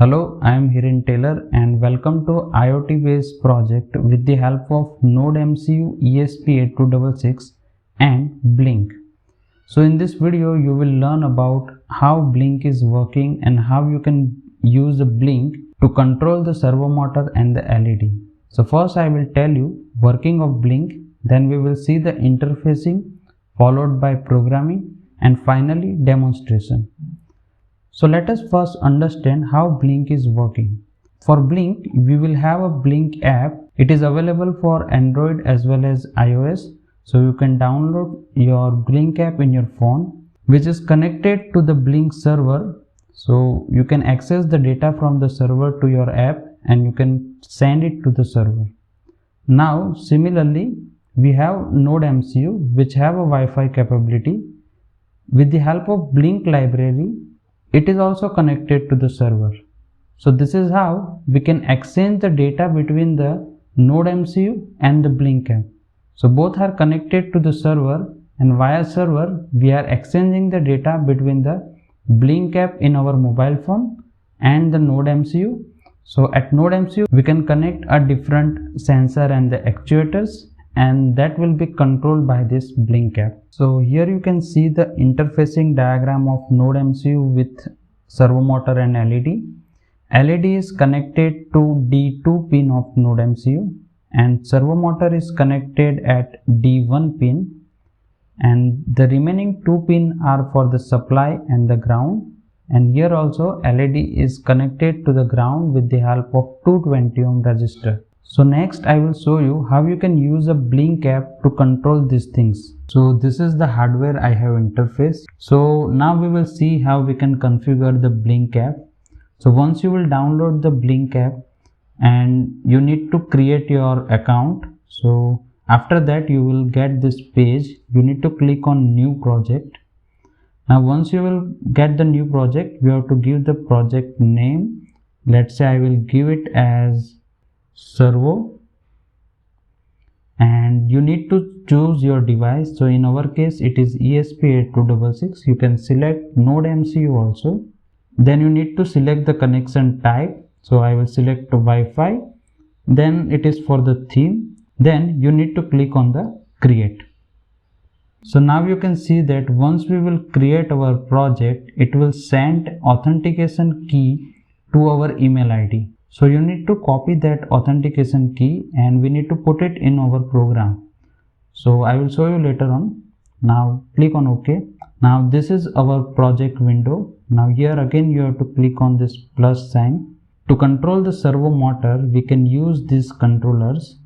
Hello, I am Hiren Taylor and welcome to IoT based project with the help of NodeMCU ESP8266 and Blink. So in this video you will learn about how Blink is working and how you can use the Blink to control the servo motor and the LED. So first I will tell you working of Blink, then we will see the interfacing followed by programming and finally demonstration. So let us first understand how Blink is working. For Blink, we will have a Blink app. It is available for Android as well as iOS. So you can download your Blink app in your phone, which is connected to the Blink server. So you can access the data from the server to your app and you can send it to the server. Now, similarly, we have NodeMCU, which have a Wi-Fi capability. With the help of Blink library, it is also connected to the server. So this is how we can exchange the data between the NodeMCU and the Blink app. So both are connected to the server, and via server we are exchanging the data between the Blink app in our mobile phone and the NodeMCU. So at NodeMCU we can connect a different sensor and the actuators, and that will be controlled by this Blink app. So here you can see the interfacing diagram of NodeMCU with servo motor and LED. LED is connected to D2 pin of NodeMCU and servo motor is connected at D1 pin, and the remaining 2 pin are for the supply and the ground, and here also LED is connected to the ground with the help of 220 ohm resistor. So next I will show you how you can use a Blink app to control these things. So this is the hardware I have interfaced. So now we will see how we can configure the Blink app. So once you will download the Blink app and you need to create your account. So after that you will get this page. You need to click on new project. Now once you will get the new project, you have to give the project name. Let's say I will give it as servo, and you need to choose your device. So in our case it is ESP8266. You can select NodeMCU also. Then you need to select the connection type. So I will select Wi-Fi. Then it is for the theme. Then you need to click on the create. So now you can see that once we will create our project, it will send authentication key to our email ID. So you need to copy that authentication key and we need to put it in our program. So I will show you later on. Now click on OK. Now this is our project window. Now here again you have to click on this plus sign. To control the servo motor, we can use these controllers.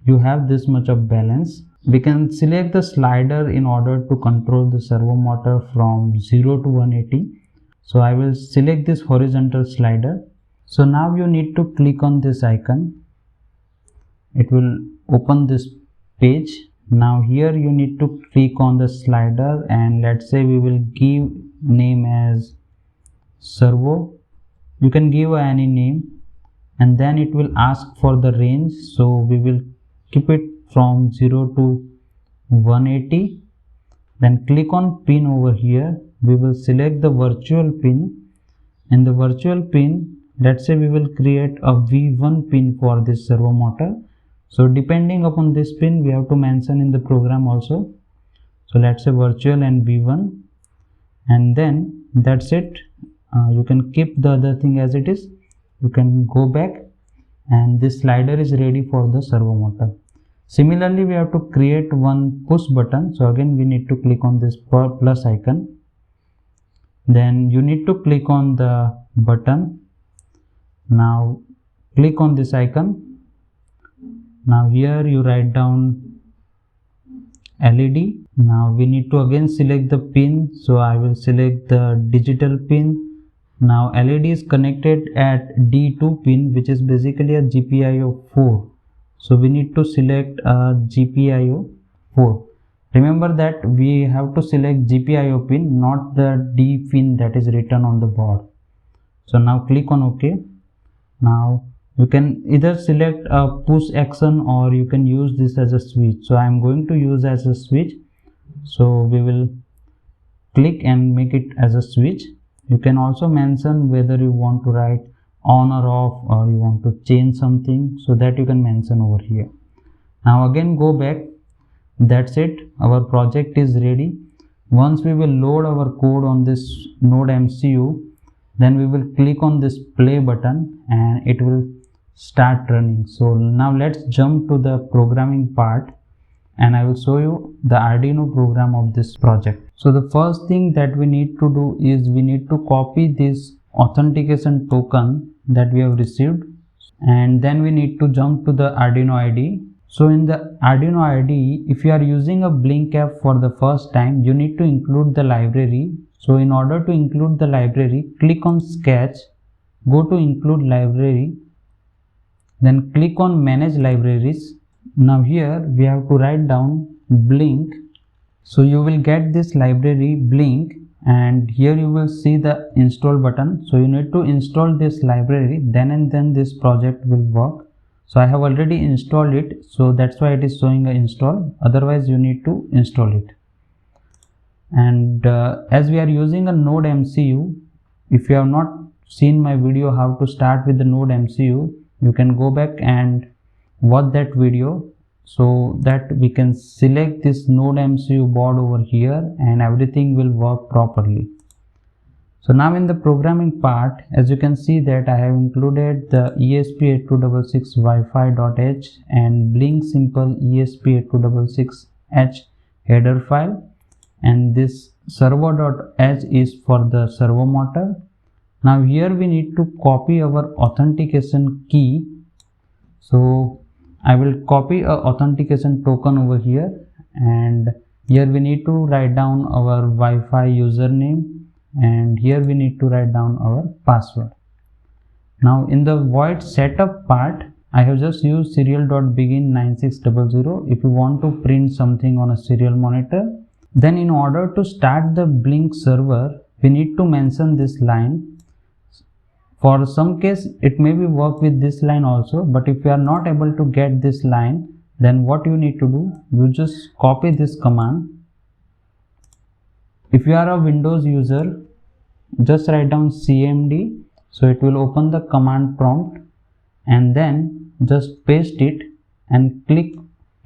You have this much of balance. We can select the slider in order to control the servo motor from 0 to 180. So I will select this horizontal slider. So now you need to click on this icon. It will open this page. Now here you need to click on the slider and let's say we will give name as servo. You can give any name and then it will ask for the range. So we will keep it from 0 to 180. Then click on pin over here. We will select the virtual pin. In the virtual pin, let's say we will create a V1 pin for this servo motor. So depending upon this pin, we have to mention in the program also. So let's say virtual and V1, and then that's it. You can keep the other thing as it is. You can go back and this slider is ready for the servo motor. Similarly, we have to create one push button. So again we need to click on this plus icon. Then you need to click on the button. Now click on this icon. Now here you write down LED. Now we need to again select the pin. So I will select the digital pin. Now LED is connected at D2 pin, which is basically a GPIO 4. So we need to select a GPIO 4. Remember that we have to select GPIO pin, not the D pin that is written on the board. So now click on OK. Now you can either select a push action or you can use this as a switch. So I am going to use as a switch. So we will click and make it as a switch. You can also mention whether you want to write on or off, or you want to change something, so that you can mention over here. Now again go back. That's it, our project is ready. Once we will load our code on this Node MCU, then we will click on this play button and it will start running. So now let's jump to the programming part and I will show you the Arduino program of this project. So the first thing that we need to do is we need to copy this authentication token that we have received, and then we need to jump to the Arduino IDE. So in the Arduino IDE, if you are using a Blink app for the first time, you need to include the library. So in order to include the library, click on Sketch, go to Include Library, then click on Manage Libraries. Now here we have to write down Blink. So you will get this library Blink, and here you will see the install button. So you need to install this library, then and then this project will work. So I have already installed it, so that's why it is showing a install. Otherwise you need to install it. And as we are using a Node MCU, if you have not seen my video how to start with the Node MCU, you can go back and watch that video, so that we can select this Node MCU board over here and everything will work properly. So now in the programming part, as you can see that I have included the ESP8266 Wi-Fi.h and Blink simple ESP8266H header file, and this servo.h is for the servo motor. Now here we need to copy our authentication key. So I will copy a authentication token over here, and here we need to write down our Wi-Fi username, and here we need to write down our password. Now in the void setup part, I have just used serial.begin 9600 if you want to print something on a serial monitor. Then in order to start the Blink server, we need to mention this line. For some case it may be work with this line also, but if you are not able to get this line, then what you need to do, you just copy this command. If you are a Windows user, just write down cmd, so it will open the command prompt, and then just paste it and click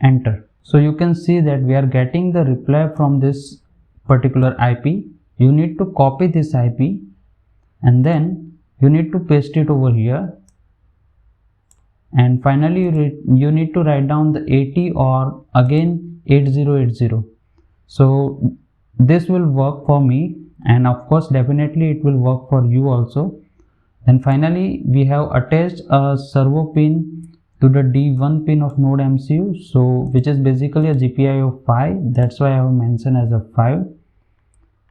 enter. So you can see that we are getting the reply from this particular IP. You need to copy this IP and then you need to paste it over here, and finally you need to write down the 80 or again 8080. So this will work for me, and of course definitely it will work for you also. Then finally we have attached a servo pin to the D1 pin of Node MCU, so which is basically a GPIO of 5, that's why I have mentioned as a 5.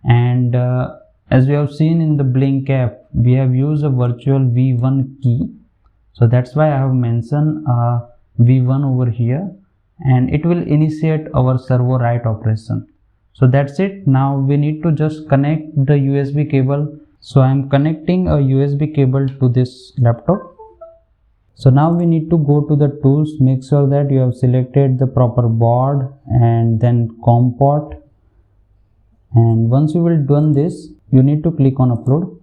And as we have seen in the Blink app, we have used a virtual V1 key, so that's why I have mentioned V1 over here, and it will initiate our servo write operation. So that's it. Now we need to just connect the USB cable. So I am connecting a USB cable to this laptop. So now we need to go to the tools, make sure that you have selected the proper board and then COM port. And once you will done this, you need to click on upload.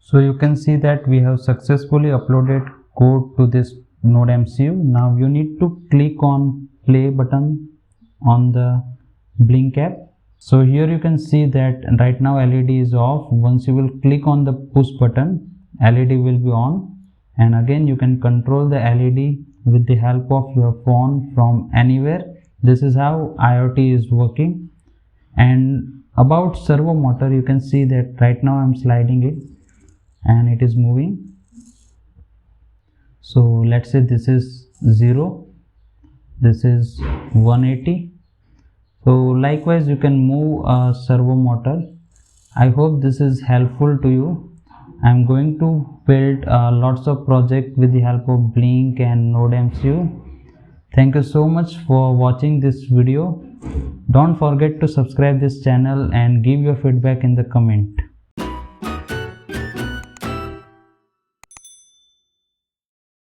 So you can see that we have successfully uploaded code to this Node MCU. Now you need to click on play button on the Blink app. So here you can see that right now LED is off. Once you will click on the push button, LED will be on, and again you can control the LED with the help of your phone from anywhere. This is how IoT is working. And about servo motor, you can see that right now I'm sliding it and it is moving. So let's say this is 0, this is 180. So likewise you can move a servo motor. I hope this is helpful to you. I'm going to build lots of projects with the help of Blink and Node MCU. Thank you so much for watching this video. Don't forget to subscribe this channel and give your feedback in the comment.